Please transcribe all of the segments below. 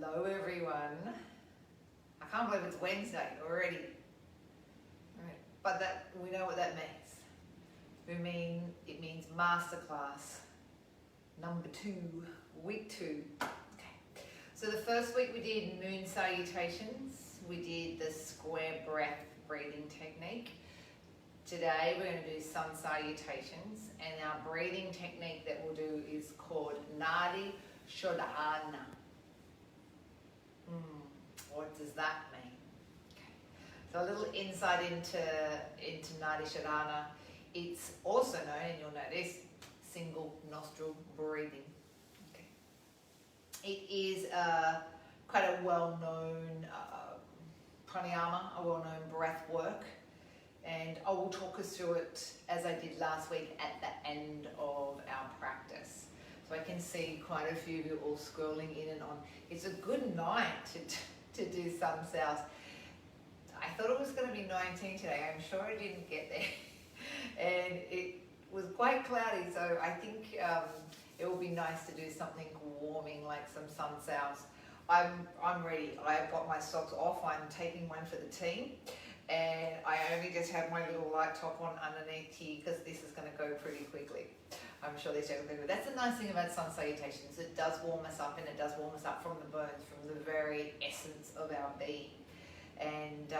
Hello everyone. I can't believe it's Wednesday already. Right. But that we know what that means. It means masterclass number 2, week 2. Okay. So the first week we did moon salutations. We did the square breath breathing technique. Today we're going to do sun salutations, and our breathing technique that we'll do is called Nadi Shodhana. What does that mean? Okay. So a little insight into Nadi Shodhana. It's also known, and you'll notice, single nostril breathing. Okay. It is quite a well-known pranayama, a well-known breath work. And I will talk us through it as I did last week at the end of our practice. So I can see quite a few of you all scrolling in and on. It's a good night to do sun sals. I thought it was going to be 19 today. I'm sure I didn't get there. And it was quite cloudy, so I think it will be nice to do something warming like some sun sals. I'm ready. I've got my socks off. I'm taking one for the team. And I only just have my little light top on underneath here because this is going to go pretty quickly. I'm sure these are quickly. That's the nice thing about sun salutations. It does warm us up, and it does warm us up from the bones, from the very essence of our being. And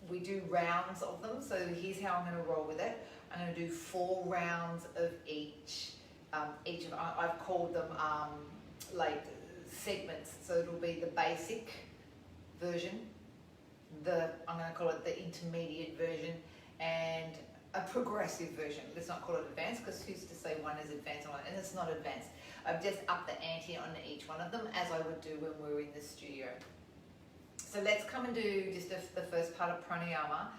we do rounds of them. So here's how I'm going to roll with it. I'm going to do 4 rounds of each. I've called them like segments. So it'll be the basic version. I'm going to call it the intermediate version, and a progressive version. Let's not call it advanced, because who's to say one is advanced and it's not advanced. I've just upped the ante on each one of them, as I would do when we were in the studio. So let's come and do just the first part of pranayama.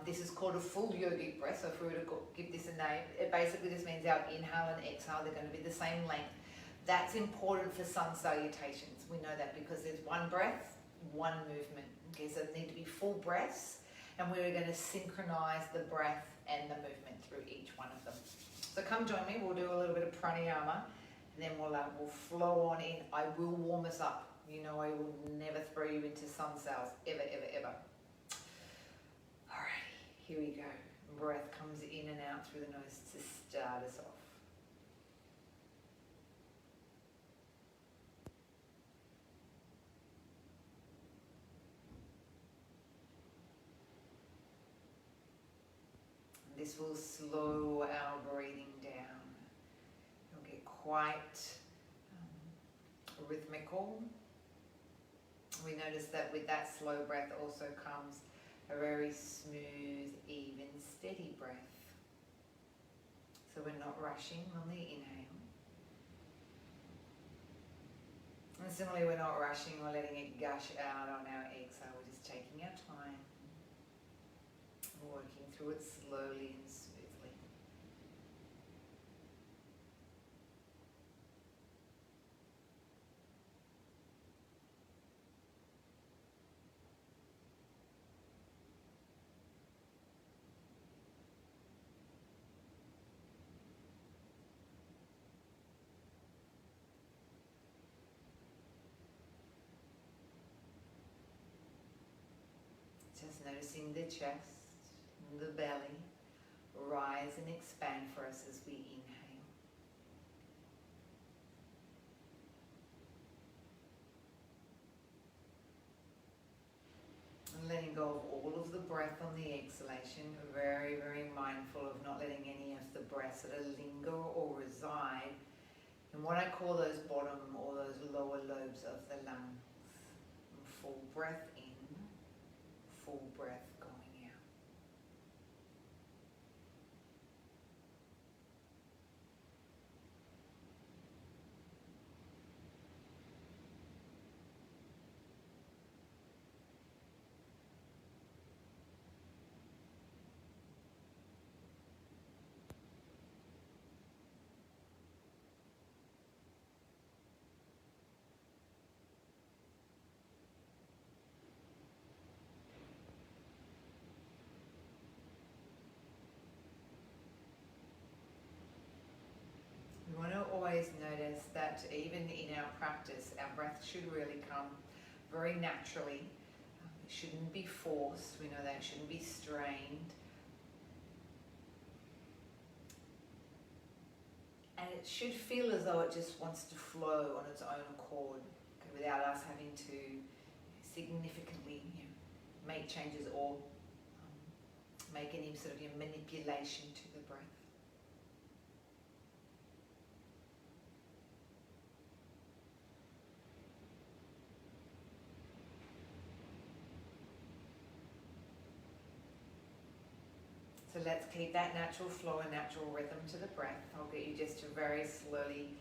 This is called a full yogic breath. So if we were to give this a name, it basically just means our inhale and exhale, they're going to be the same length. That's important for sun salutations. We know that because there's one breath, one movement. Okay, so they need to be full breaths, and we're going to synchronize the breath and the movement through each one of them. So come join me. We'll do a little bit of pranayama, and then we'll flow on in. I will warm us up. You know, I will never throw you into sun sals, ever, ever, ever. Alrighty, here we go. Breath comes in and out through the nose to start us off. This will slow our breathing down. It'll get quite rhythmical. We notice that with that slow breath also comes a very smooth, even, steady breath. So we're not rushing on the inhale. And similarly, we're not rushing or letting it gush out on our exhale. We're just taking our time. Working through it slowly and smoothly. Just noticing the chest, the belly rise and expand for us as we inhale. And letting go of all of the breath on the exhalation. Very, very mindful of not letting any of the breaths that linger or reside in what I call those bottom or those lower lobes of the lungs. And full breath in, full breath going out. always notice that even in our practice, our breath should really come very naturally. It shouldn't be forced. We know that it shouldn't be strained. And it should feel as though it just wants to flow on its own accord, without us having to significantly make changes or make any sort of manipulation to the breath. So let's keep that natural flow and natural rhythm to the breath. I'll get you just to very slowly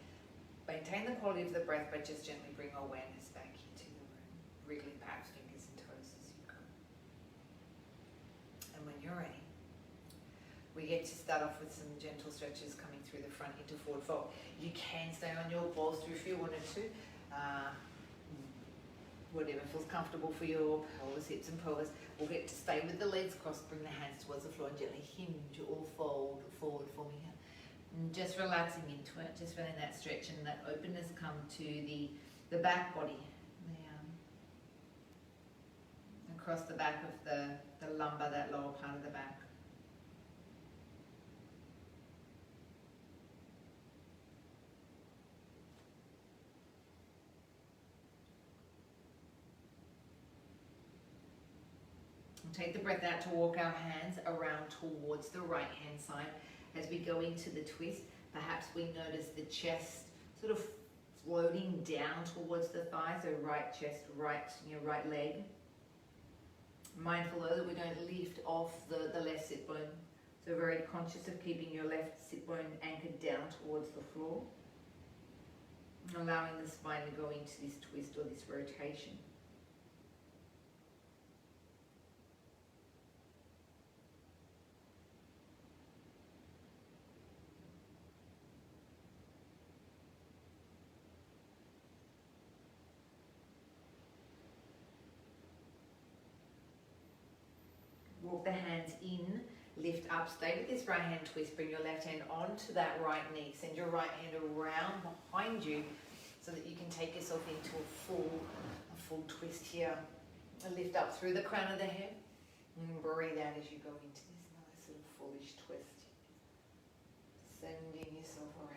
maintain the quality of the breath, but just gently bring awareness back into the room, wriggling perhaps fingers and toes as you go. And when you're ready, we get to start off with some gentle stretches coming through the front into forward fold. You can stay on your bolster if you wanted to. Whatever feels comfortable for your pelvis, hips and pelvis. We'll get to stay with the legs crossed, bring the hands towards the floor and gently hinge or fold forward for me here. And just relaxing into it, just feeling that stretch and that openness come to the back body. Across the back of the lumbar, that lower part of the back. Take the breath out to walk our hands around towards the right hand side. As we go into the twist, perhaps we notice the chest sort of floating down towards the thigh, so right chest, right leg. Mindful though that we don't lift off the left sit bone, so very conscious of keeping your left sit bone anchored down towards the floor, allowing the spine to go into this twist or this rotation. Walk the hands in, lift up, stay with this right hand twist, bring your left hand onto that right knee, send your right hand around behind you so that you can take yourself into a full twist here. And lift up through the crown of the head and breathe out as you go into this nice little foolish twist. Sending yourself around.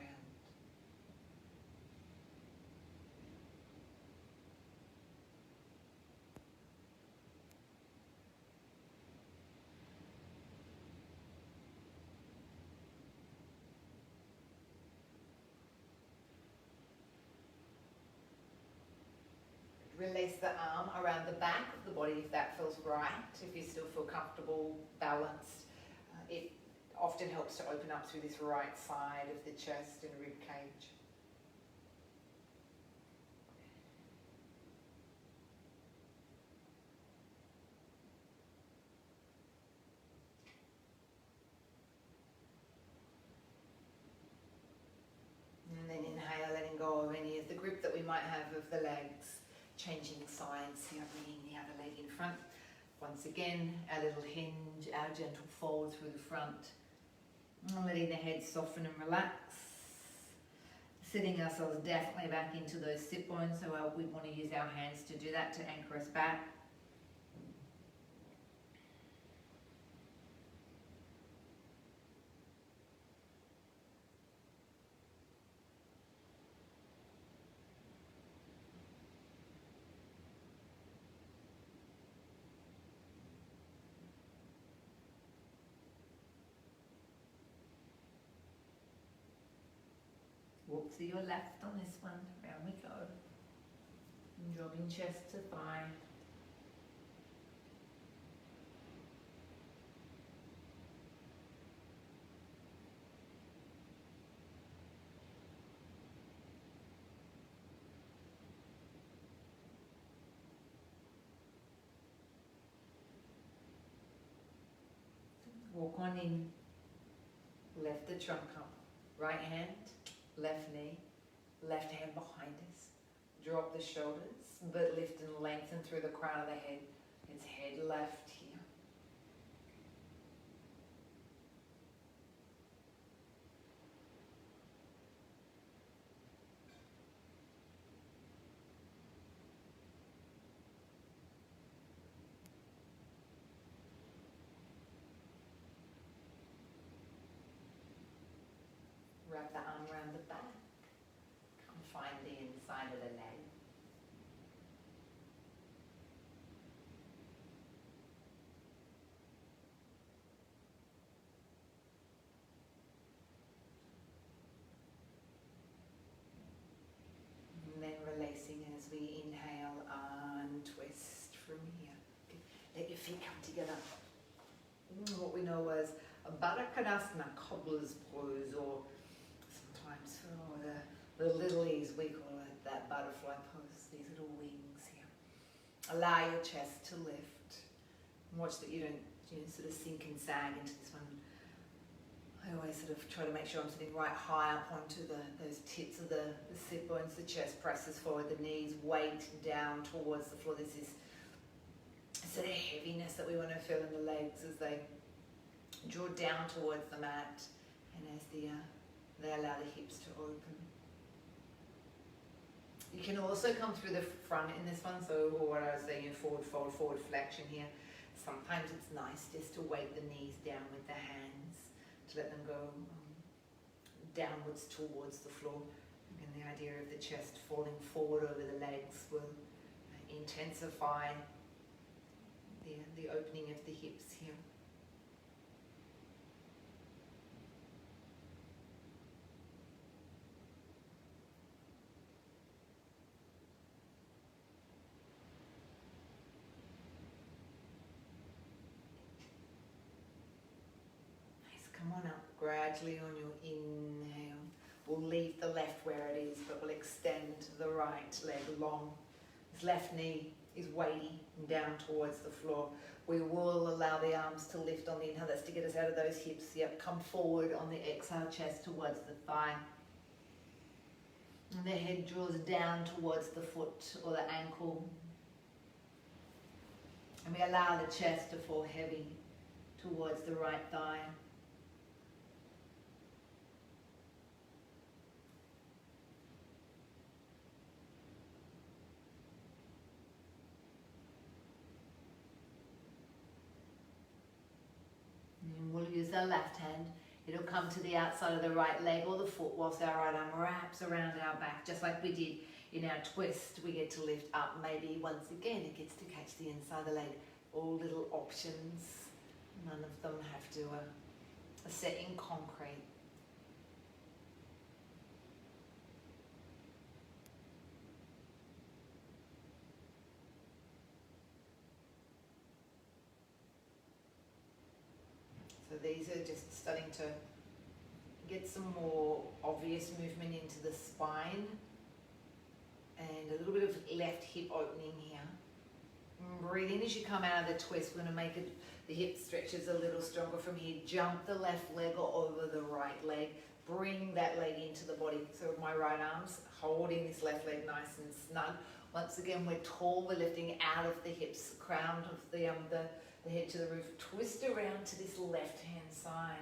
Release the arm around the back of the body if that feels right, if you still feel comfortable, balanced. It often helps to open up through this right side of the chest and rib cage. And then inhale, letting go of any of the grip that we might have of the legs. Changing sides here, bringing the other leg in front. Once again, our little hinge, our gentle fold through the front. And letting the head soften and relax. Sitting ourselves definitely back into those sit bones, so we want to use our hands to do that, to anchor us back. Walk to your left on this one, round we go. And dropping chest to thigh. Walk on in, lift the trunk up, right hand, left knee, left hand behind us. Drop the shoulders, but lift and lengthen through the crown of the head. It's head left here. wrap the arm around the back. Come find the inside of the leg. And then releasing as we inhale, untwist from here. Let your feet come together. What we know as a Baddha Konasana, cobbler's pose, or sometimes for the littlies we call it that butterfly pose, these little wings here. Allow your chest to lift. And watch that you don't sort of sink and sag into this one. I always sort of try to make sure I'm sitting right high up onto those tips of the sit bones, the chest presses forward, the knees weight down towards the floor. There's this sort of heaviness that we want to feel in the legs as they draw down towards the mat and as they allow the hips to open. You can also come through the front in this one, so what I was saying, forward fold, forward flexion here. Sometimes it's nice just to weight the knees down with the hands, to let them go downwards towards the floor. And the idea of the chest falling forward over the legs will intensify the opening of the hips here. Come on up gradually on your inhale. We'll leave the left where it is, but we'll extend the right leg long. This left knee is weighty and down towards the floor. We will allow the arms to lift on the inhale. That's to get us out of those hips. Yep, come forward on the exhale, chest towards the thigh. And the head draws down towards the foot or the ankle. And we allow the chest to fall heavy towards the right thigh. And we'll use our left hand. It'll come to the outside of the right leg or the foot whilst our right arm wraps around our back, just like we did in our twist. We get to lift up. Maybe once again it gets to catch the inside of the leg. All little options. None of them have to are set in concrete. So these are just starting to get some more obvious movement into the spine and a little bit of left hip opening here. And breathe in as you come out of the twist. We're going to make it, the hip stretches a little stronger from here. Jump the left leg over the right leg. Bring that leg into the body. So my right arm's holding this left leg nice and snug. Once again, we're tall. We're lifting out of the hips, crown of the head to the roof. Twist around to this left hand side.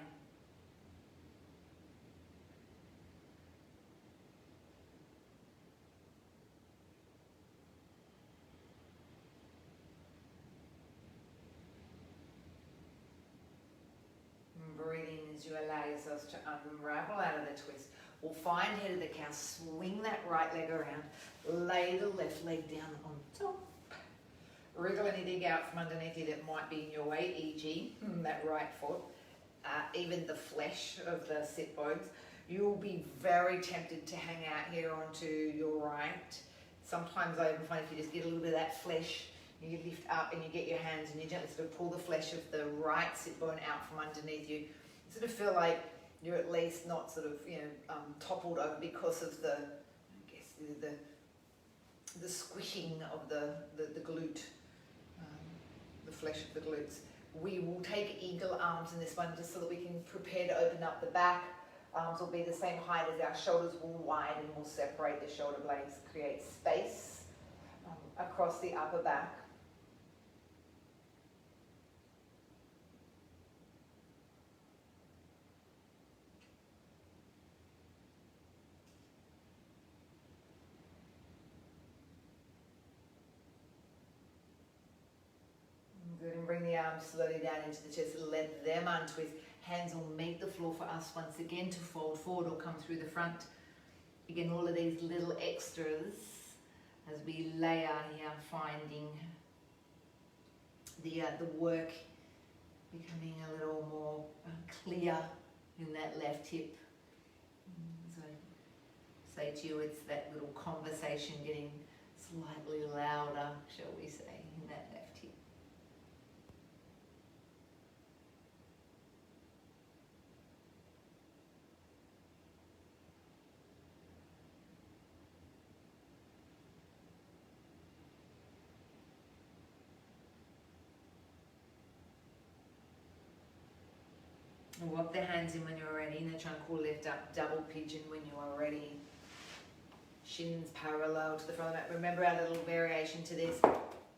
And breathe in as you allow yourselves to unravel out of the twist. We'll find head of the cow, swing that right leg around, lay the left leg down on top. Wriggle anything out from underneath you that might be in your way, e.g. that right foot, even the flesh of the sit bones. You'll be very tempted to hang out here onto your right. Sometimes I even find if you just get a little bit of that flesh, you lift up and you get your hands and you gently sort of pull the flesh of the right sit bone out from underneath you. You sort of feel like you're at least not sort of, toppled over because of the squishing of the glute. The flesh of the glutes. We will take eagle arms in this one just so that we can prepare to open up the back. Arms will be the same height as our shoulders, will widen, will separate the shoulder blades, create space across the upper back. Good, and bring the arms slowly down into the chest. Let them untwist. Hands will meet the floor for us once again to fold forward or come through the front. Again, all of these little extras as we layer here, finding the work becoming a little more clear in that left hip. So say to you, it's that little conversation getting slightly louder, shall we say, in that left hip. And walk the hands in when you're ready. In the trunk or lift up, double pigeon when you are ready. Shins parallel to the front of the mat. Remember our little variation to this,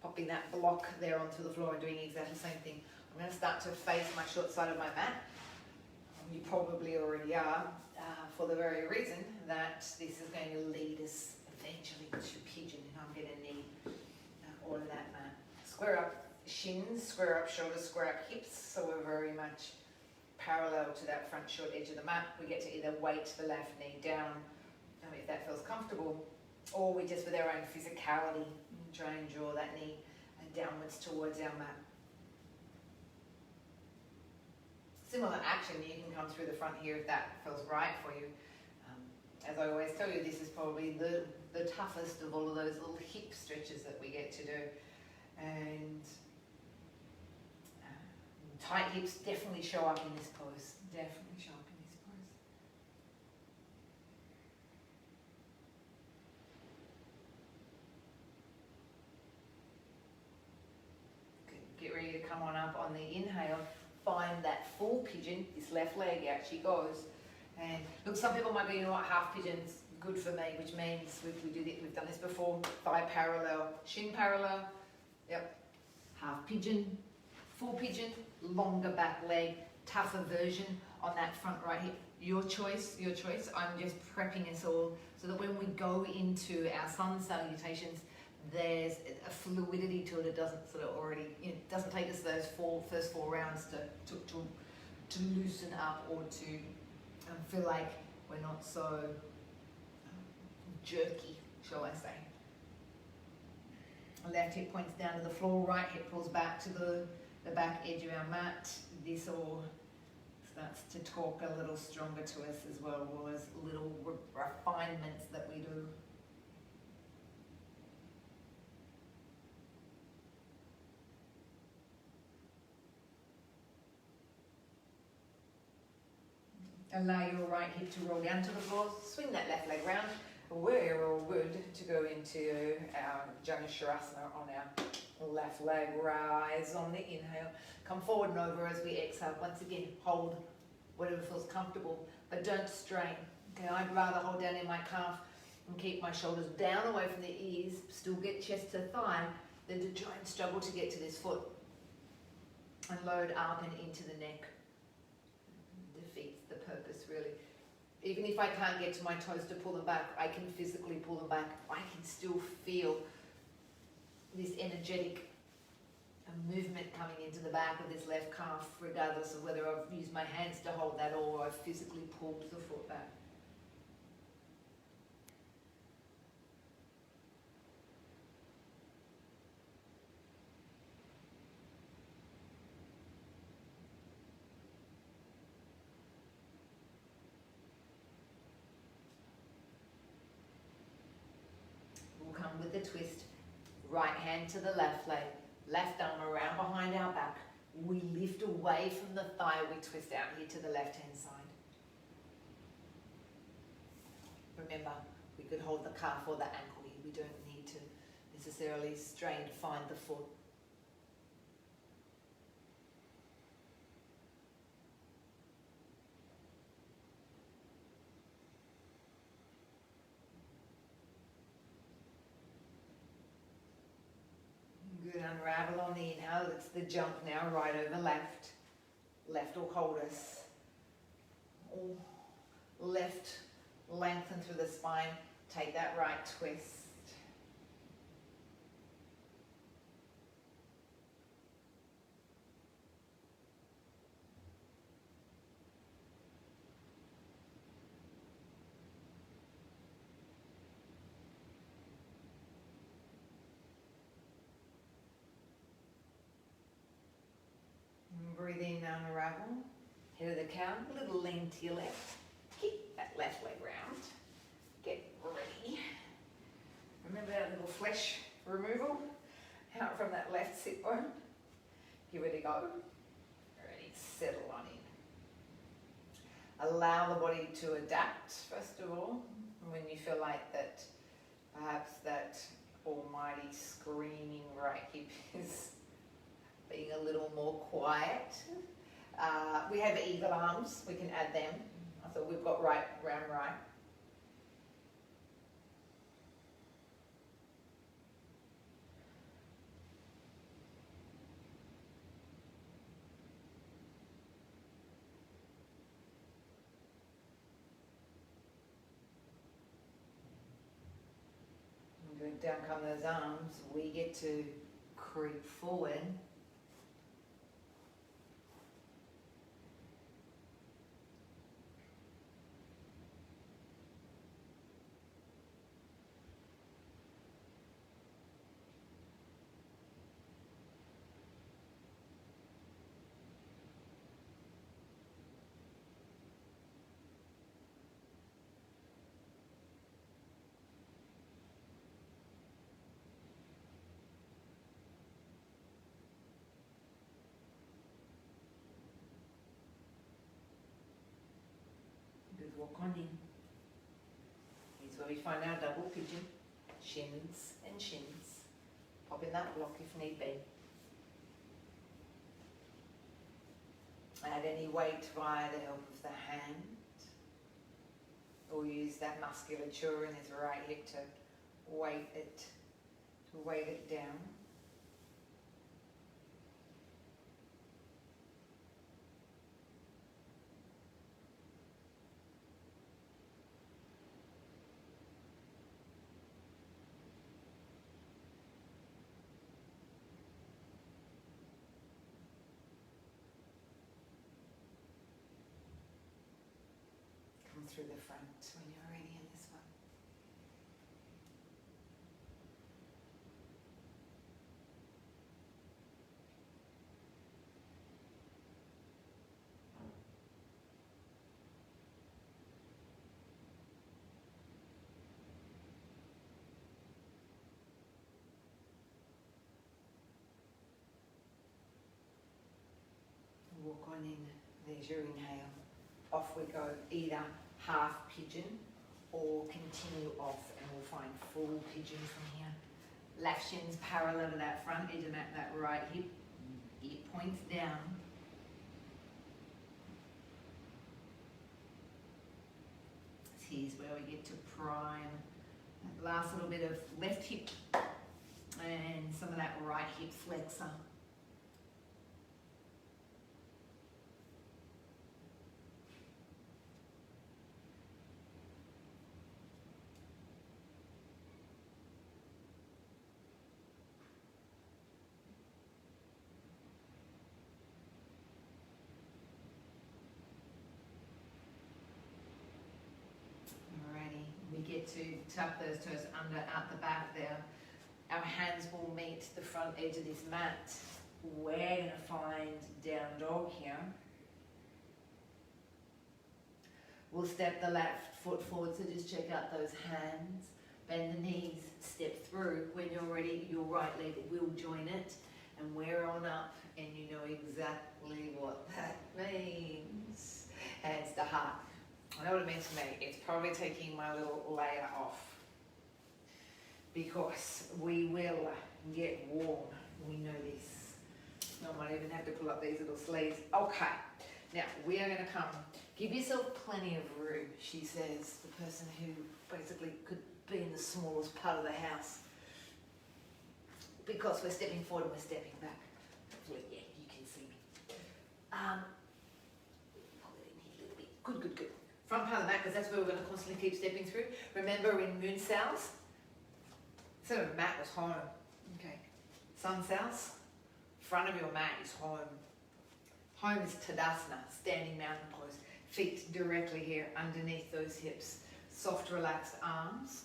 popping that block there onto the floor and doing exactly the same thing. I'm going to start to face my short side of my mat. You probably already are, for the very reason that this is going to lead us eventually to pigeon, and I'm going to need all of that mat. Square up shins, square up shoulders, square up hips, so we're very much parallel to that front short edge of the mat. We get to either weight the left knee down, if that feels comfortable, or we just with our own physicality try and draw that knee downwards towards our mat. Similar action, you can come through the front here if that feels right for you. As I always tell you, this is probably the toughest of all of those little hip stretches that we get to do. And tight hips definitely show up in this pose. Definitely show up in this pose. Get ready to come on up on the inhale. Find that full pigeon. This left leg actually goes. And look, some people might go, you know what, half pigeon's good for me, which means we've done this before. Thigh parallel, shin parallel. Yep. Half pigeon, full pigeon, longer back leg, tougher version on that front right hip. Your choice, your choice. I'm just prepping us all so that when we go into our sun salutations, there's a fluidity to it. It doesn't sort of already, it doesn't take us those first four rounds to loosen up or to feel like we're not so jerky, shall I say. Left hip points down to the floor, right hip pulls back to the back edge of our mat. This all starts to talk a little stronger to us as well, all those little refinements that we do. Allow your right hip to roll down to the floor. Swing that left leg round. We're all good to go into our Janusharasana on our left leg. Rise on the inhale. Come forward and over as we exhale. Once again, hold whatever feels comfortable, but don't strain. Okay, I'd rather hold down in my calf and keep my shoulders down away from the ears, still get chest to thigh, than to try and struggle to get to this foot and load up and into the neck. Defeats the purpose, really. Even if I can't get to my toes to pull them back, I can physically pull them back. I can still feel this energetic movement coming into the back of this left calf, regardless of whether I've used my hands to hold that or I've physically pulled the foot back. With the twist, right hand to the left leg, left arm around behind our back. We lift away from the thigh, we twist out here to the left hand side. Remember, we could hold the calf or the ankle here. We don't need to necessarily strain to find the foot. Good, unravel on the inhale. It's the jump now, right over left. Left will hold us. Left lengthen through the spine. Take that right twist. to your left. Kick that left leg round. Get ready. Remember that little flesh removal out from that left sit bone. Give it a go. Ready, settle on in. Allow the body to adapt, first of all. When you feel like that, perhaps that almighty screaming right hip is being a little more quiet. We have eagle arms, we can add them. So we've got right, round, right. Good, down come those arms, we get to creep forward. Walk on in. Here's where we find our double pigeon. Shins and shins. Pop in that block if need be. Add any weight via the help of the hand. Or use that musculature in his right hip to weight it down. Through the front when you're ready in this one. Walk on in, there's your inhale. Off we go, either half pigeon or continue off, and we'll find full pigeon from here. Left shin's parallel to that front edge and that right hip. It points down. Here's where we get to prime that last little bit of left hip and some of that right hip flexor. Get to tuck those toes under, out the back there. Our hands will meet the front edge of this mat. We're going to find down dog here. We'll step the left foot forward, so just check out those hands. Bend the knees, step through. When you're ready, your right leg will join it. And we're on up, and you know exactly what that means. Hands to heart. I know what it means to me. It's probably taking my little layer off, because we will get warm. We know this. I might even have to pull up these little sleeves. Okay, now we are going to come. Give yourself plenty of room, she says, the person who basically could be in the smallest part of the house, because we're stepping forward and we're stepping back. Hopefully, yeah, you can see me. Pull it in here a little bit. Good, good, good. Front part of the mat, because that's where we're going to constantly keep stepping through. Remember in moon cells, so mat was home. Okay. Sun cells, front of your mat is home. Home is Tadasana, standing mountain pose. Feet directly here underneath those hips. Soft, relaxed arms.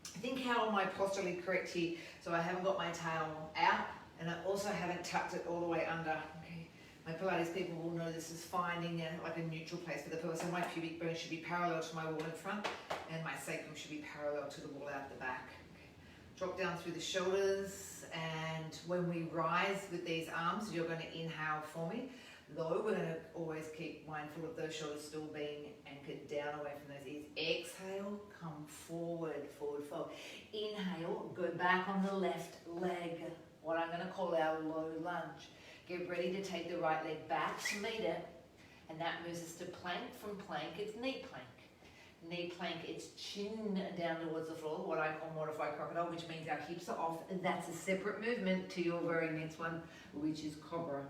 Think how am I posturally correct here? So I haven't got my tail out, and I also haven't tucked it all the way under. Okay. My Pilates people will know this is finding like a neutral place for the pelvis. So my pubic bone should be parallel to my wall in front, and my sacrum should be parallel to the wall out the back. Okay. Drop down through the shoulders, and when we rise with these arms, you're going to inhale for me. Though we're going to always keep mindful of those shoulders still being anchored down away from those ears. Exhale, come forward, forward, forward. Inhale, go back on the left leg, what I'm going to call our low lunge. Get ready to take the right leg back to meet it, and that moves us to plank. From plank, it's knee plank. Knee plank, it's chin down towards the floor, what I call modified crocodile, which means our hips are off, and that's a separate movement to your very next one, which is cobra.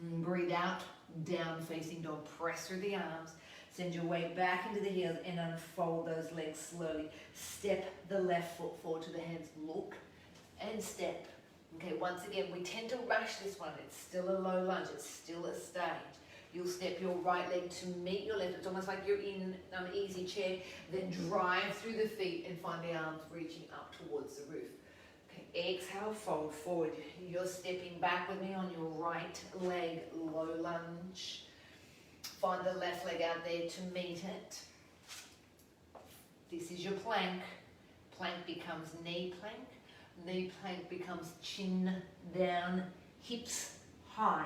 Breathe out, down facing dog. Press through the arms. Send your weight back into the heels and unfold those legs slowly. Step the left foot forward to the hands. Look and step. Okay, once again, we tend to rush this one. It's still a low lunge. It's still a stage. You'll step your right leg to meet your left. It's almost like you're in an easy chair. Then drive through the feet and find the arms reaching up towards the roof. Exhale, fold forward. You're stepping back with me on your right leg, low lunge. Find the left leg out there to meet it. This is your plank. Plank becomes knee plank. Knee plank becomes chin down, hips high.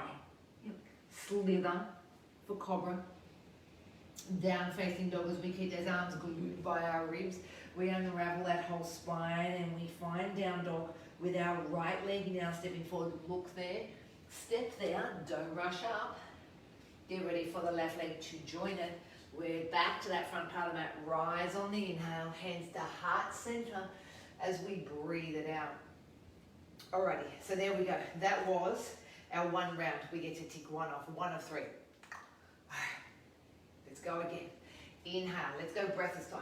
Slither for cobra. Down facing dog as we keep those arms glued by our ribs. We unravel that whole spine and we find down dog with our right leg now stepping forward. Look there, step there, don't rush up. Get ready for the left leg to join it. We're back to that front part of the mat. Rise on the inhale, hands to heart center as we breathe it out. Alrighty, so there we go. That was our one round. We get to tick one off, one of three. Let's go again. Inhale, let's go breath this time.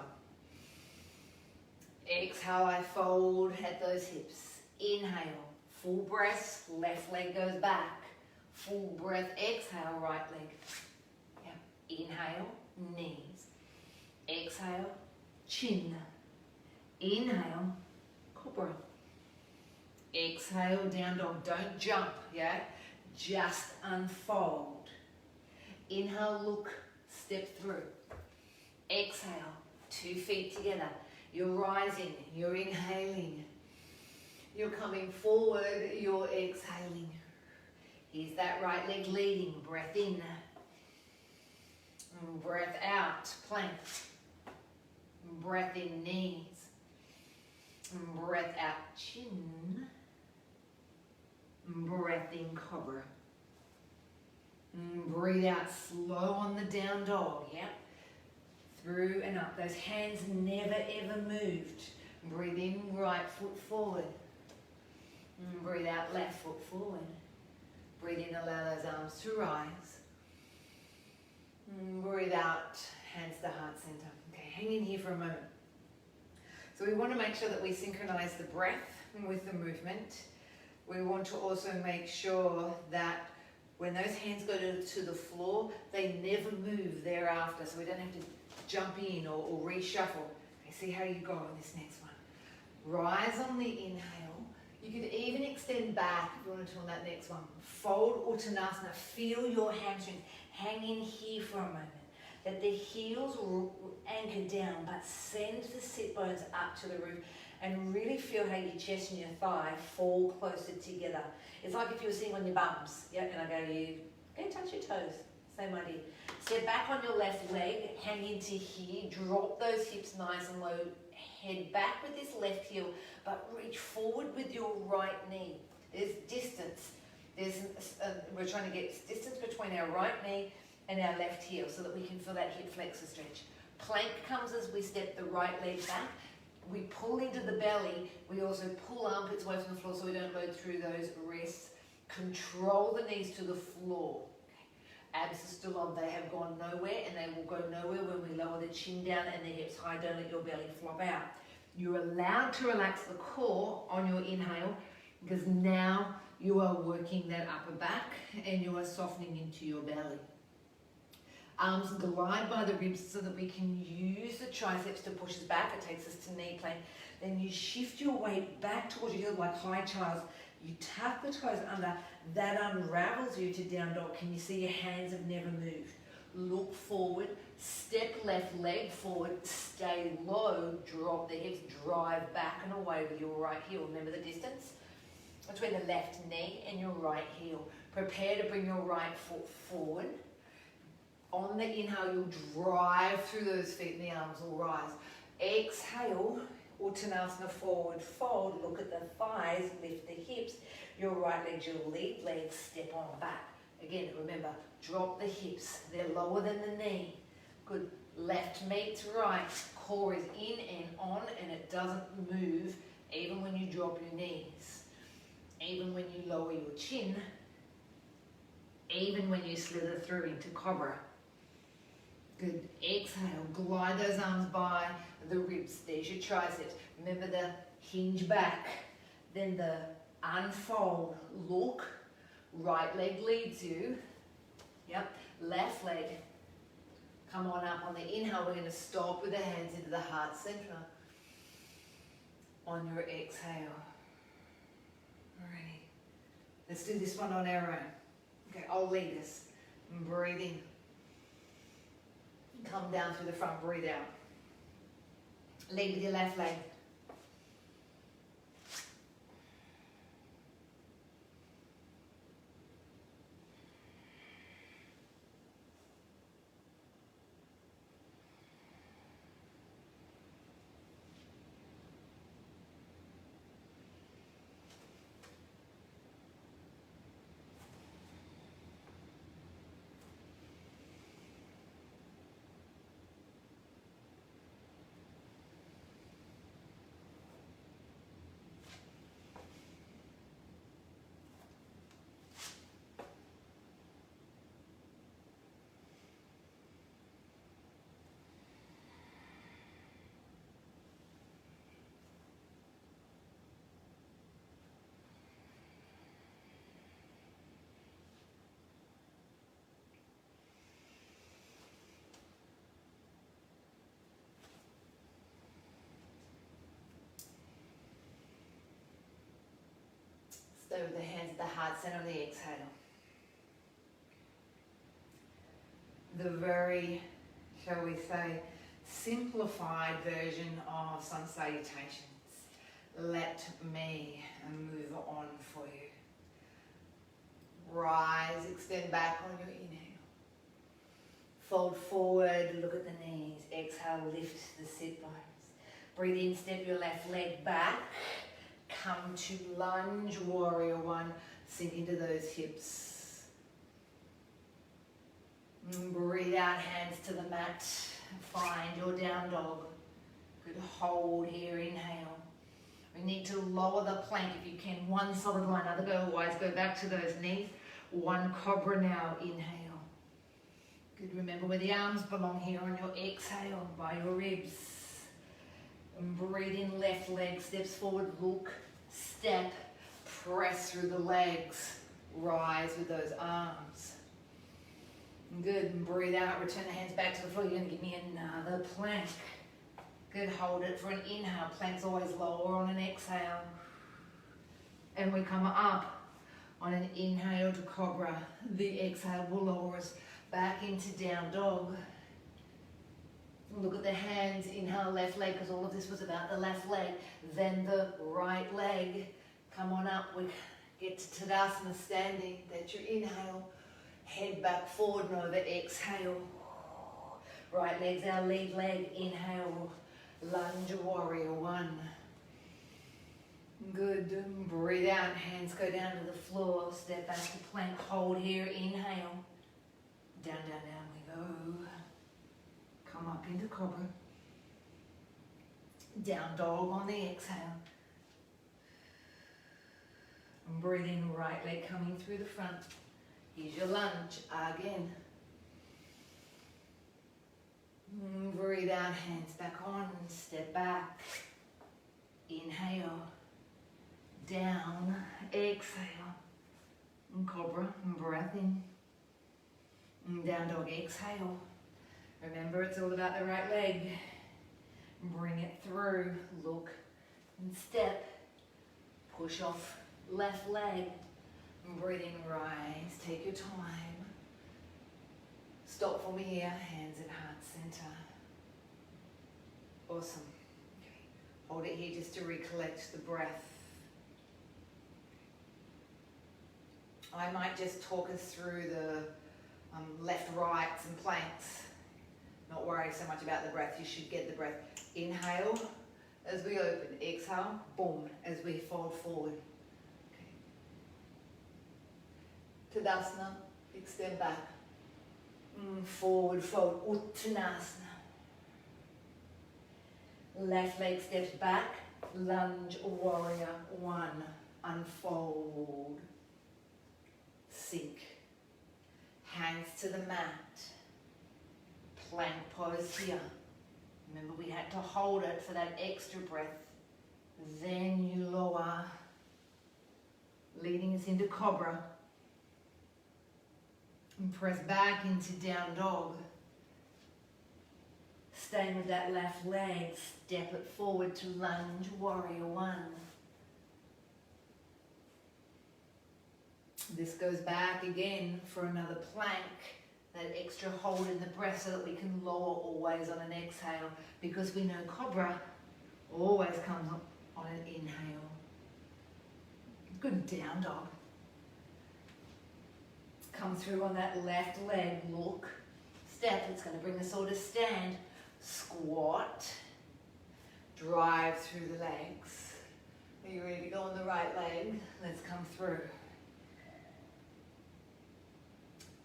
Exhale, I fold at those hips. Inhale, full breath, left leg goes back. Full breath, exhale, right leg. Yep. Inhale, knees. Exhale, chin. Inhale, cobra. Exhale, down dog. Don't jump, yeah? Just unfold. Inhale, look, step through. Exhale, 2 feet together. You're rising, you're inhaling. You're coming forward, you're exhaling. Here's that right leg leading. Breath in. Breath out, plank. Breath in, knees. Breath out, chin. Breath in, cobra. Breathe out slow on the down dog, yep. Through and up. Those hands never ever moved. Breathe in, right foot forward. Breathe out, left foot forward. Breathe in, allow those arms to rise. Breathe out, hands to heart center. Okay, hang in here for a moment. So we want to make sure that we synchronize the breath with the movement. We want to also make sure that when those hands go to the floor, they never move thereafter, so we don't have to jump in or reshuffle. Okay, see how you go on this next one. Rise on the inhale. You could even extend back if you wanted to on that next one. Fold Uttanasana. Feel your hamstrings. Hang in here for a moment. That the heels will anchor down, but send the sit bones up to the roof and really feel how your chest and your thigh fall closer together. It's like if you were sitting on your bums. Yeah, and I go to you, go touch your toes. Same idea. Step back on your left leg, hang into here, drop those hips nice and low, head back with this left heel, but reach forward with your right knee. There's distance. We're trying to get distance between our right knee and our left heel so that we can feel that hip flexor stretch. Plank comes as we step the right leg back. We pull into the belly. We also pull armpits away from the floor so we don't load through those wrists. Control the knees to the floor. Abs are still on. They have gone nowhere and they will go nowhere when we lower the chin down and the hips high. Don't let your belly flop out. You're allowed to relax the core on your inhale because now you are working that upper back and you are softening into your belly. Arms glide by the ribs so that we can use the triceps to push us back. It takes us to knee plank. Then you shift your weight back towards your heel like high child's. You tuck the toes under, that unravels you to down dog. Can you see your hands have never moved? Look forward, step left leg forward, stay low, drop the hips, drive back and away with your right heel. Remember the distance between the left knee and your right heel. Prepare to bring your right foot forward. On the inhale, you'll drive through those feet and the arms will rise. Exhale, Uttanasana forward fold. Look at the thighs, lift the hips. Your right leg's your lead leg, step on back. Again, remember, drop the hips. They're lower than the knee. Good. Left meets right. Core is in and on and it doesn't move even when you drop your knees. Even when you lower your chin. Even when you slither through into cobra. Good. Exhale. Glide those arms by the ribs. There's your triceps. Remember the hinge back. Then the unfold. Look. Right leg leads you. Yep. Left leg. Come on up. On the inhale, we're going to stop with the hands into the heart center. On your exhale. Alrighty. Let's do this one on our own. Okay, I'll lead us. Breathing. Come down through the front, breathe out. Lead with your left leg. Stay with the hands at the heart center on the exhale. The very, shall we say, simplified version of some salutations. Let me move on for you. Rise, extend back on your inhale. Fold forward, look at the knees. Exhale, lift the sit bones. Breathe in, step your left leg back. Come to lunge, warrior one. Sink into those hips. Breathe out, hands to the mat. Find your down dog. Good hold here, inhale. We need to lower the plank if you can. One solid line, other go wise. Go back to those knees. One cobra now, inhale. Good, remember where the arms belong here on your exhale, by your ribs. And breathe in, left leg steps forward, look, step, press through the legs, rise with those arms. Good, and breathe out, return the hands back to the floor. You're going to give me another plank. Good, hold it for an inhale. Plank's always lower on an exhale. And we come up on an inhale to cobra. The exhale will lower us back into down dog. Look at the hands, inhale left leg, because all of this was about the left leg. Then the right leg. Come on up, we get to Tadasana standing. That's your inhale. Head back forward and over, exhale. Right leg's our lead leg, inhale. Lunge warrior one. Good, breathe out, hands go down to the floor. Step back to plank, hold here, inhale. Down, down, down we go. Come up into cobra. Down dog on the exhale. And breathe in, right leg coming through the front. Here's your lunge again. Breathe out, hands back on, step back. Inhale. Down, exhale. And cobra, and breath in. And down dog, exhale. Remember, it's all about the right leg. Bring it through. Look and step. Push off left leg. Breathing, rise, take your time. Stop for me here, hands at heart center. Awesome. Okay. Hold it here just to recollect the breath. I might just talk us through the left, rights and planks. Not worry so much about the breath, you should get the breath. Inhale as we open, exhale, boom, as we fold forward. Okay. Tadasana, extend back. Forward fold, Uttanasana. Left leg steps back, lunge, warrior one, unfold, sink. Hands to the mat, plank pose here. Remember we had to hold it for that extra breath. Then you lower, leading us into cobra. And press back into down dog. Staying with that left leg, step it forward to lunge, warrior one. This goes back again for another plank, that extra hold in the breath so that we can lower always on an exhale, because we know cobra always comes on an inhale. Good down dog. Come through on that left leg, look, step, it's going to bring us all to stand, squat, drive through the legs. Are you ready to go on the right leg? Let's come through.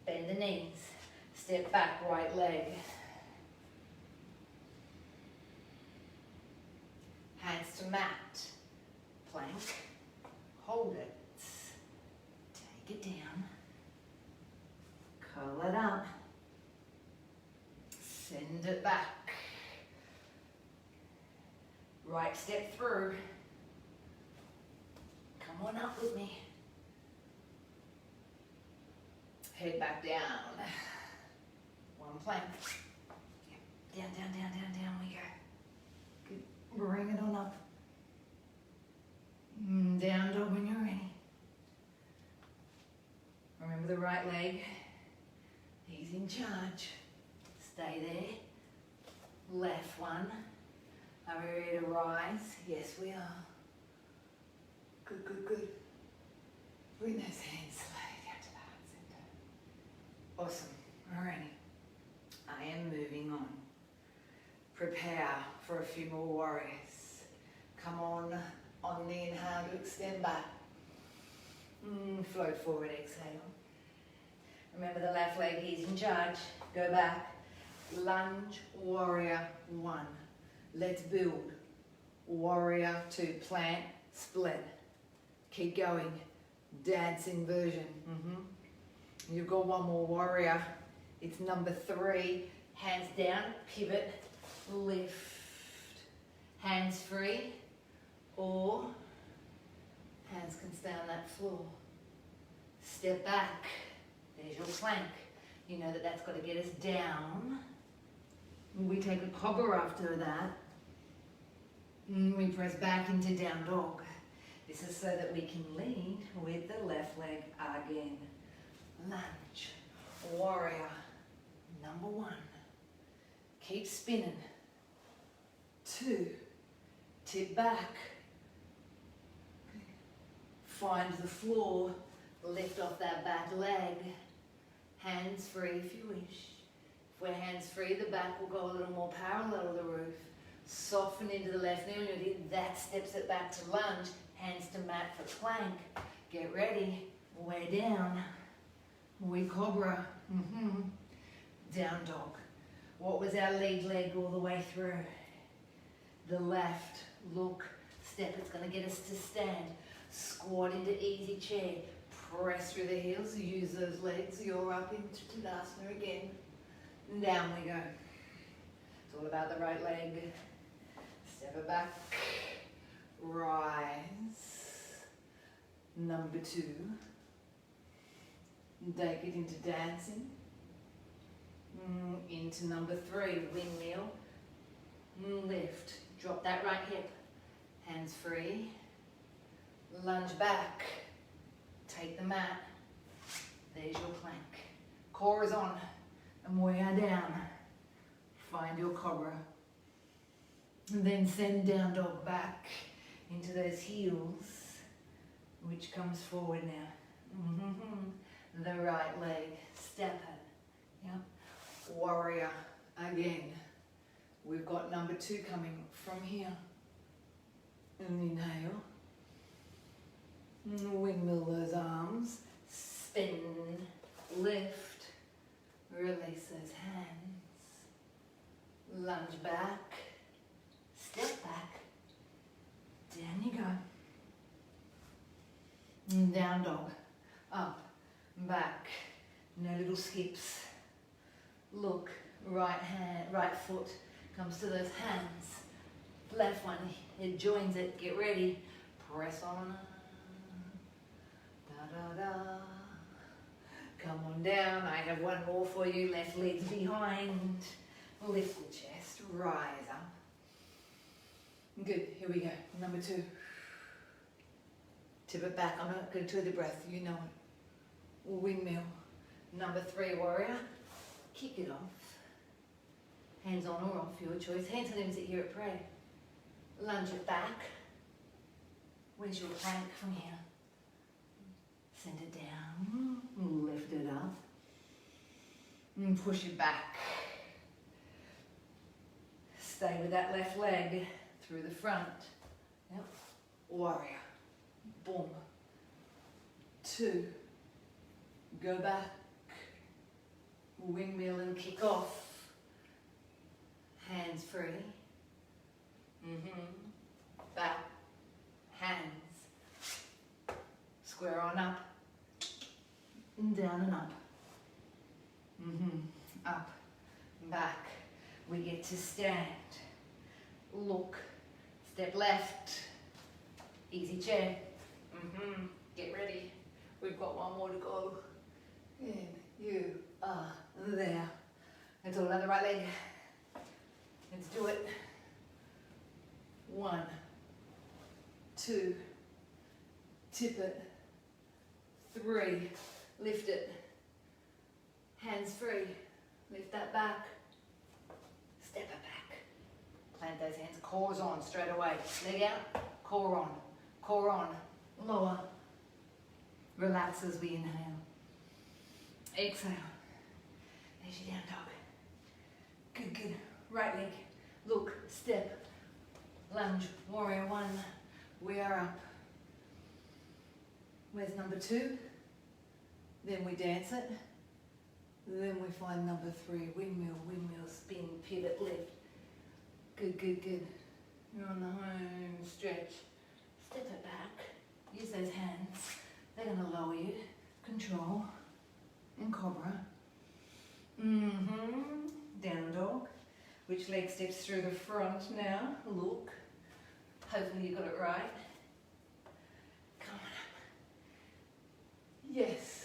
Bend the knees, step back, right leg. Hands to mat, plank, hold it, take it down, curl it up, send it back. Right step through, come on up with me. Head back down. One plank. Down, down, down, down, down we go. Good. Bring it on up. Down dog when you're ready. Remember the right leg. He's in charge. Stay there. Left one. Are we ready to rise? Yes, we are. Good, good, good. Bring those hands slowly down to the heart center. Awesome. Alrighty. I am moving on. Prepare for a few more warriors. Come on the inhale to extend back. Float forward, exhale. Remember the left leg, he's in charge. Go back. Lunge, warrior one. Let's build. Warrior two, plant, split. Keep going. Dancing version. You've got one more warrior. It's number 3. Hands down, pivot, lift. Hands free, or hands can stay on that floor. Step back. There's your plank. You know that that's got to get us down. We take a cobra after that. We press back into down dog. This is so that we can lead with the left leg again. Lunge, warrior, number 1. Keep spinning. 2, tip back. Find the floor, lift off that back leg. Hands free if you wish. If we're hands free, the back will go a little more parallel to the roof. Soften into the left knee, that steps it back to lunge. Hands to mat for plank. Get ready, way down. We cobra. Down dog. What was our lead leg all the way through? The left. Look. Step. It's going to get us to stand. Squat into easy chair. Press through the heels. Use those legs. You're up into Tadasana again. Down we go. It's all about the right leg. Step it back. Rise. Number 2. Take it into dancing. Into number 3, windmill. Lift. Drop that right hip. Hands free. lunge back, take the mat, there's your plank. Core is on, and we are down. Find your cobra. And then send down dog back into those heels, which comes forward now. The right leg, step it. Yep. Warrior again. We've got number 2 coming from here. And inhale. Windmill those arms. Spin, lift, release those hands. Lunge back, step back. Down you go. And down dog. Up, back. No little skips. Look, right foot comes to those hands. Left one, it joins it. Get ready. Press on. Da da da. Come on down. I have one more for you. Left leg's behind. Lift the chest. Rise up. Good. Here we go. Number 2. Tip it back. I'm not going to do the breath. You know it. Windmill. Number 3, warrior. Kick it off. Hands on or off, your choice. Hands and limbs at here at pray. Lunge it back. Where's your plank from here? Send it down. Lift it up. And push it back. Stay with that left leg through the front. Yep. Warrior. Boom. 2. Go back. Windmill and kick off. Hands free. Back. Hands. Square on up. And down and up. Up. Back. We get to stand. Look. Step left. Easy chair. Get ready. We've got one more to go. And you are there. Let's all on the right leg. Let's do it. 1, 2, tip it. 3, lift it. Hands free. Lift that back. Step it back. Plant those hands. Core's on straight away. Leg out. Core on. Core on. Lower. Relax as we inhale. Exhale. There's your down dog. Good, good. Right leg. Look. Step. Lunge. Warrior 1. We are up. Where's number 2? Then we dance it. Then we find number 3. Windmill, windmill, spin, pivot, lift. Good, good, good. You're on the home stretch. Step it back. Use those hands. They're going to lower you. Control. And cobra. Down dog. Which leg steps through the front now? Look. Hopefully you got it right. Come on up. Yes.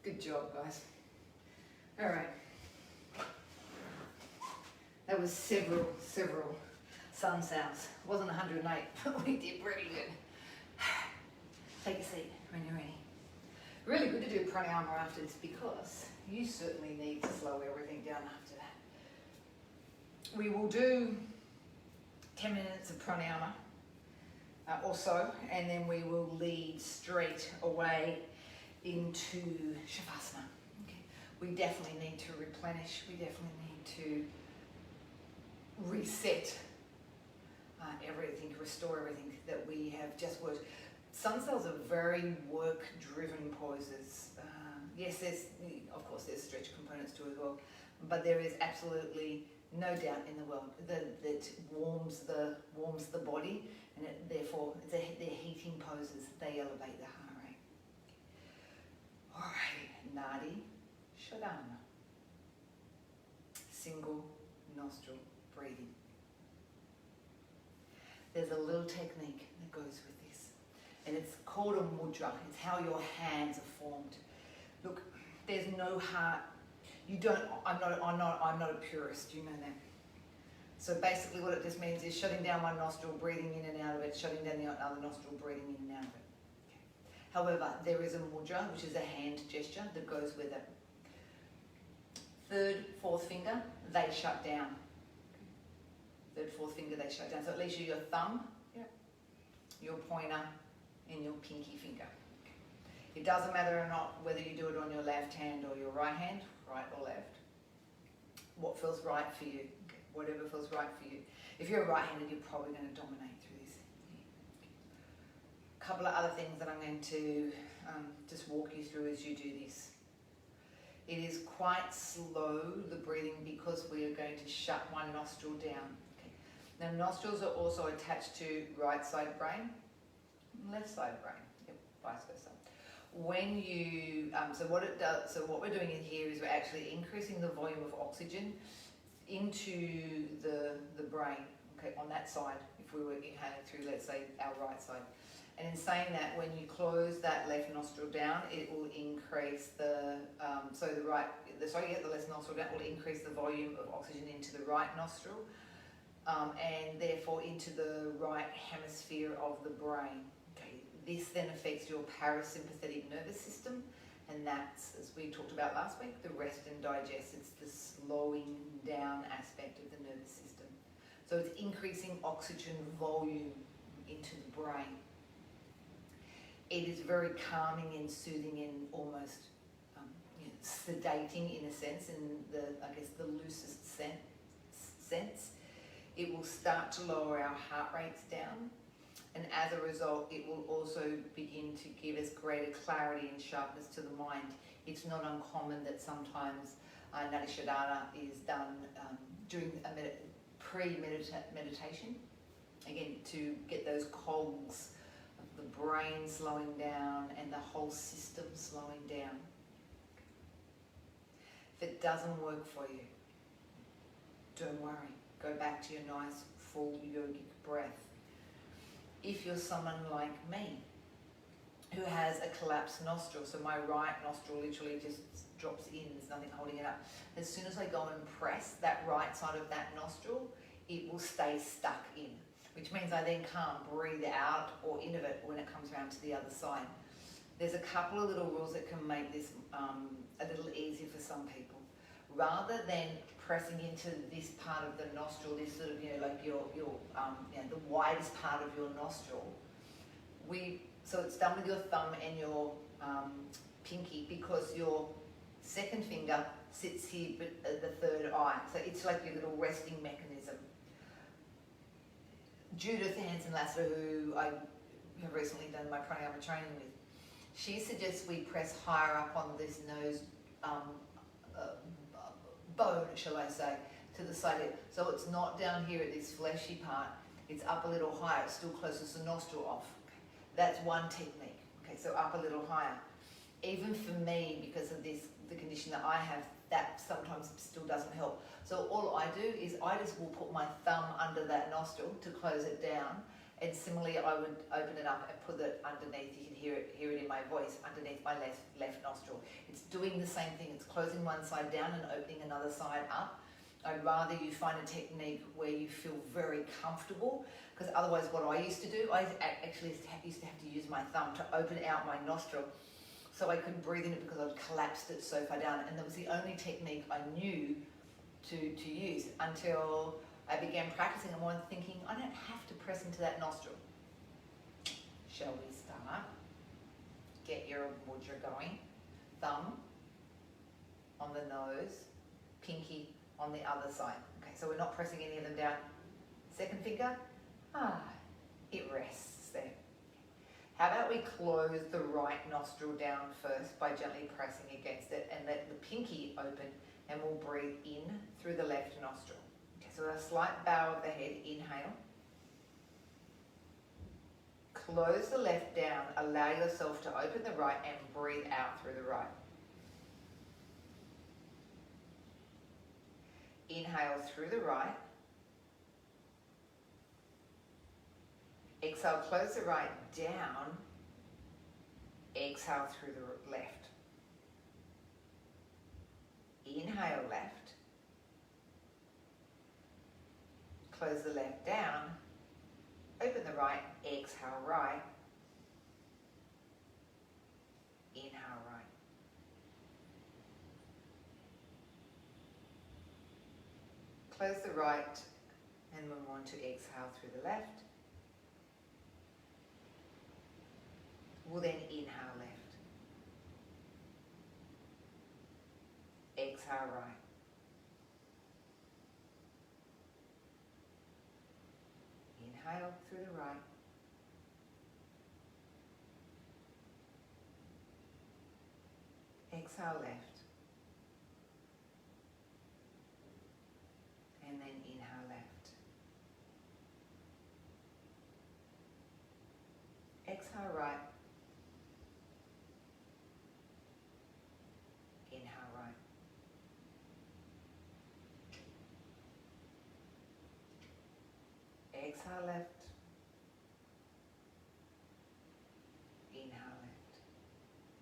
Good job, guys. All right. That was several sun sounds. It wasn't 108, but we did pretty good. Take a seat when you're ready. Really good to do pranayama after this because you certainly need to slow everything down after that. We will do 10 minutes of pranayama or so, and then we will lead straight away into shavasana. Okay. We definitely need to replenish. We definitely need to reset everything, restore everything that we have just worked. Sun cells are very work-driven poses. Yes, of course there's stretch components to it as well, but there is absolutely no doubt in the world that warms the body, and therefore they're heating poses. They elevate the heart rate. Alrighty, Nadi Shodhana. Single nostril breathing. There's a little technique that goes with this, and it's called a mudra. It's how your hands are formed. Look, there's no heart. I'm not a purist, you know that. So basically what it just means is shutting down one nostril, breathing in and out of it, shutting down the other nostril, breathing in and out of it. Okay. However, there is a mudra, which is a hand gesture that goes with it. Third, fourth finger, they shut down. Third, fourth finger, they shut down. So at least your thumb, your pointer, and your pinky finger. It doesn't matter or not whether you do it on your left hand or your right hand, right or left. What feels right for you, whatever feels right for you. If you're right-handed, you're probably going to dominate through this. A couple of other things that I'm going to just walk you through as you do this. It is quite slow, the breathing, because we are going to shut one nostril down. Okay. Now, nostrils are also attached to right side brain, left side brain, vice versa. When you, so what we're doing in here is we're actually increasing the volume of oxygen into the brain, okay, on that side, if we were inhaling through, let's say, our right side. And in saying that, when you close that left nostril down, it will increase the left nostril down will increase the volume of oxygen into the right nostril, and therefore into the right hemisphere of the brain. Okay, this then affects your parasympathetic nervous system, and that's, as we talked about last week, the rest and digest. It's the slowing down aspect of the nervous system. So it's increasing oxygen volume into the brain. It is very calming and soothing and almost sedating in a sense, in the loosest sense. It will start to lower our heart rates down, and as a result, it will also begin to give us greater clarity and sharpness to the mind. It's not uncommon that sometimes Nadi Shodhana is done during a pre-meditation, again, to get those cogs of the brain slowing down and the whole system slowing down. If it doesn't work for you, don't worry. Go back to your nice, full yogic breath. If you're someone like me, who has a collapsed nostril, so my right nostril literally just drops in, there's nothing holding it up. As soon as I go and press that right side of that nostril, it will stay stuck in, which means I then can't breathe out or in of it when it comes around to the other side. There's a couple of little rules that can make this a little easier for some people. Rather than pressing into this part of the nostril, this sort of, the widest part of your nostril, so it's done with your thumb and your pinky, because your second finger sits here at the third eye. So it's like your little resting mechanism. Judith Hansen-Lasseter, who I have recently done my pranayama training with, she suggests we press higher up on this nose bone, shall I say, to the side of it. So it's not down here at this fleshy part, it's up a little higher, it's still closest the nostril off. Okay. That's one technique. Okay, so up a little higher. Even for me, because of this, the condition that I have, that sometimes still doesn't help. So all I do is I just will put my thumb under that nostril to close it down, and similarly I would open it up and put it underneath. You can hear it in my voice, underneath my left nostril. It's doing the same thing. It's closing one side down and opening another side up. I'd rather you find a technique where you feel very comfortable, because otherwise what I used to do, I actually used to have to use my thumb to open out my nostril so I couldn't breathe in it because I'd collapsed it so far down, and that was the only technique I knew to use until I began practicing and more thinking, I don't have to press into that nostril. Shall we start? Get your mudra going. Thumb on the nose, pinky on the other side. Okay, so we're not pressing any of them down. Second finger, it rests there. How about we close the right nostril down first by gently pressing against it, and let the pinky open, and we'll breathe in through the left nostril. Okay, so a slight bow of the head, inhale. Close the left down, allow yourself to open the right and breathe out through the right. Inhale through the right. Exhale, close the right down. Exhale through the left. Inhale. inhale left. Close the left down. Open the right, exhale right. Inhale right. Close the right and move on to exhale through the left. We'll then inhale left. Exhale right. Inhale through the right. Exhale left. And then inhale left. Exhale right. Inhale right. Exhale left. Inhale left.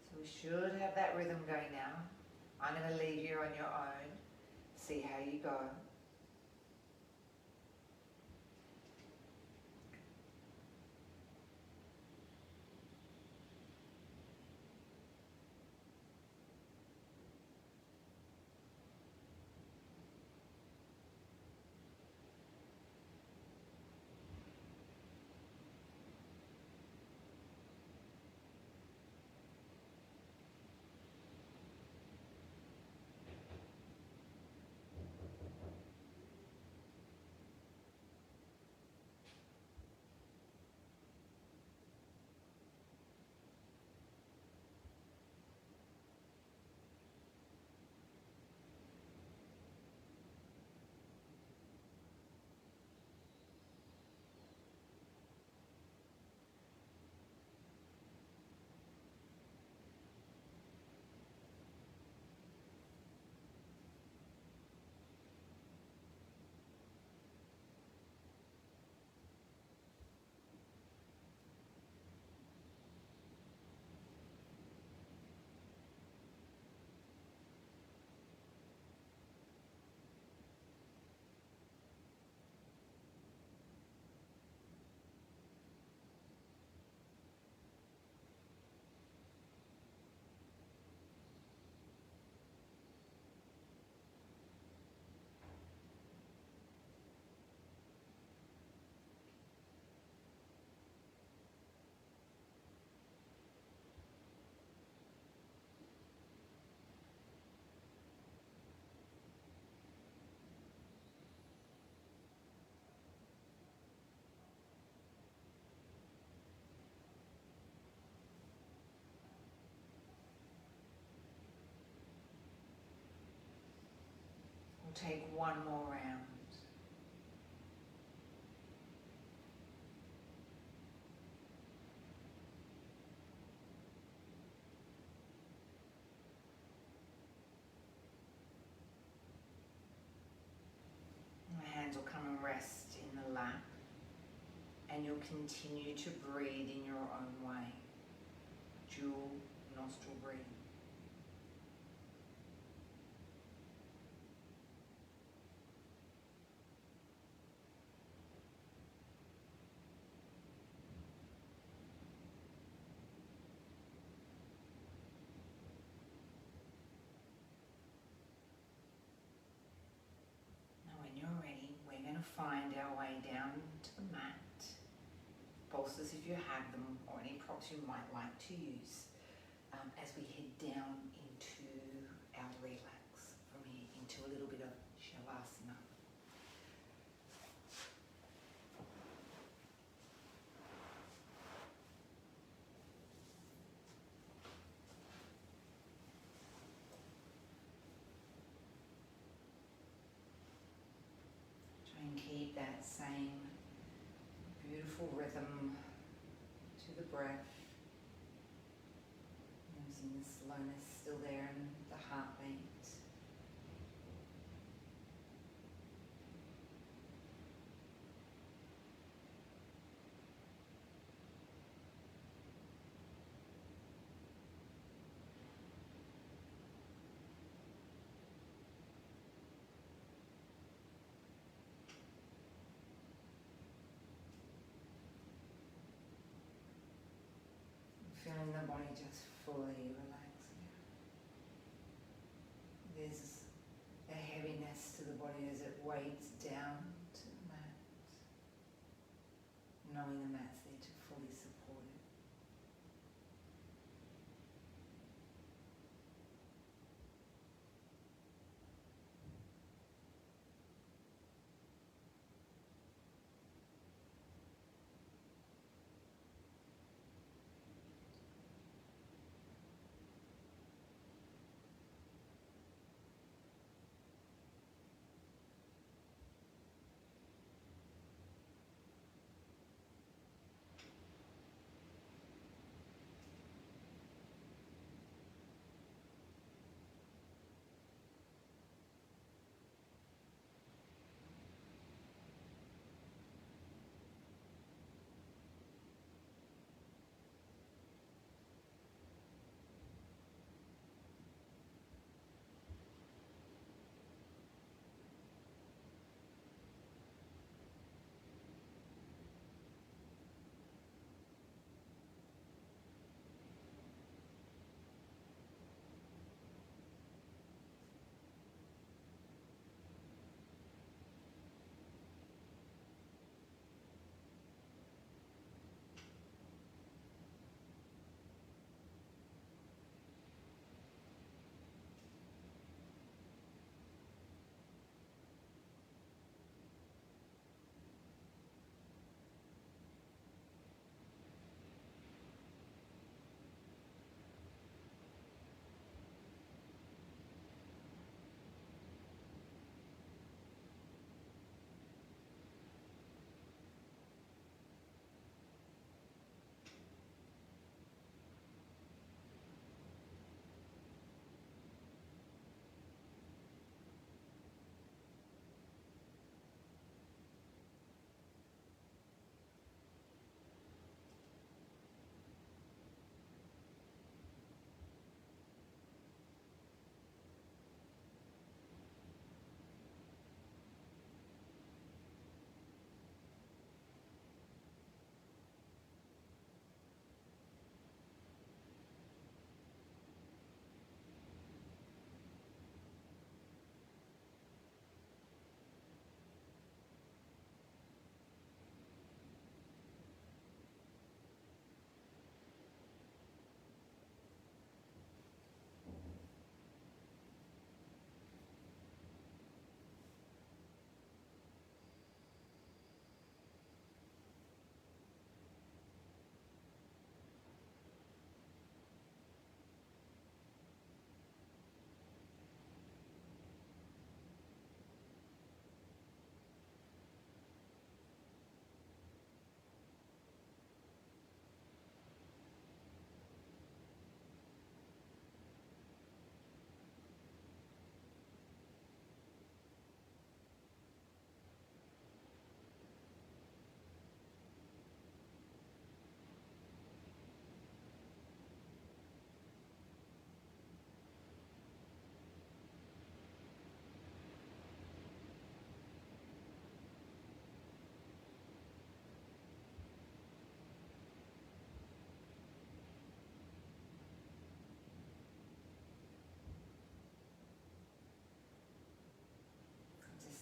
So we should have that rhythm going now. I'm going to leave you on your own. See how you go. Take one more round. The hands will come and rest in the lap, and you'll continue to breathe in your own way. Dual nostril breathing. Find our way down to the mat. Bolsters if you have them, or any props you might like to use, as we head down into our relax from here, into a little bit of Shavasana. Keep that same beautiful rhythm to the breath, noticing the slowness still there in the heartbeat. Knowing the body just fully relaxing. There's a heaviness to the body as it weights down to the mat. Knowing the mat's there to fully support it.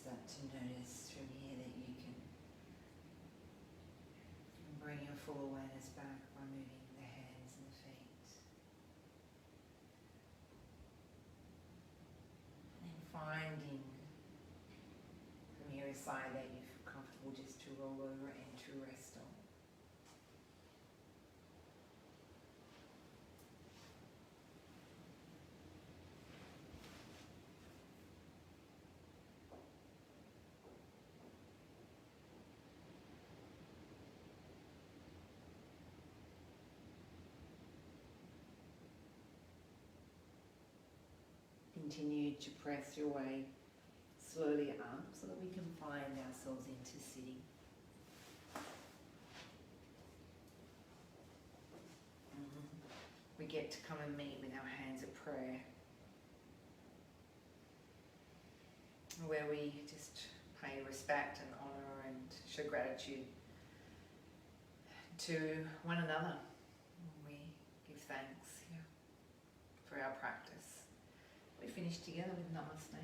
Start to notice from here that you can bring your full awareness back by moving the hands and the feet. And finding from here a side that you feel comfortable just to roll over and to rest on. Continue to press your way slowly up so that we can find ourselves into sitting. We get to come and meet with our hands of prayer, where we just pay respect and honour and show gratitude to one another. We give thanks for our practice. We finish together with Namaste.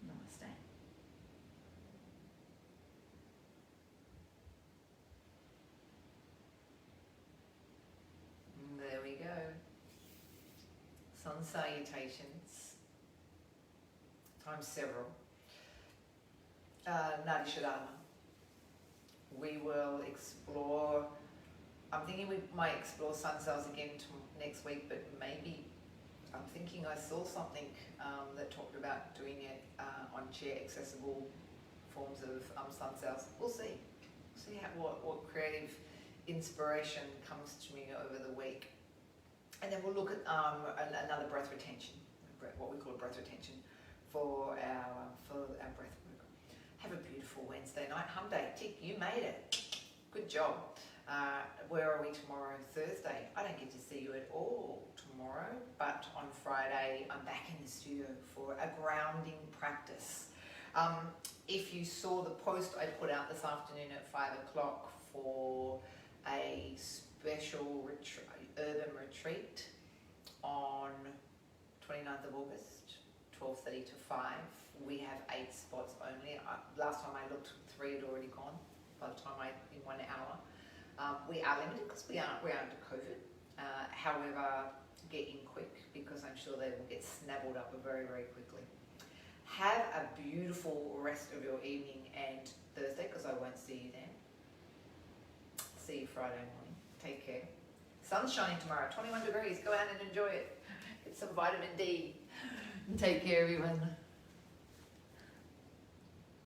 Namaste. And there we go. Sun salutations. Times several. Nadi Shodhana. We will explore, I'm thinking we might explore sun cells again next week, but maybe, I'm thinking I saw something that talked about doing it on chair accessible forms of sun cells. We'll see. See what creative inspiration comes to me over the week. And then we'll look at another breath retention, what we call breath retention for our breath work. Have a beautiful Wednesday night. Hum day. Tick, you made it. Good job. Where are we tomorrow? Thursday. I don't get to see you at all tomorrow, but on Friday I'm back in the studio for a grounding practice. If you saw the post I put out this afternoon at 5 o'clock for a special urban retreat on 29th of August, 12:30 to 5. We have 8 spots only. Last time I looked, 3 had already gone by the time in 1 hour. We are limited because we're under COVID. However, get in quick because I'm sure they will get snabbled up very, very quickly. Have a beautiful rest of your evening and Thursday because I won't see you then. See you Friday morning. Take care. Sun's shining tomorrow, 21 degrees. Go out and enjoy it. Get some vitamin D. Take care, everyone.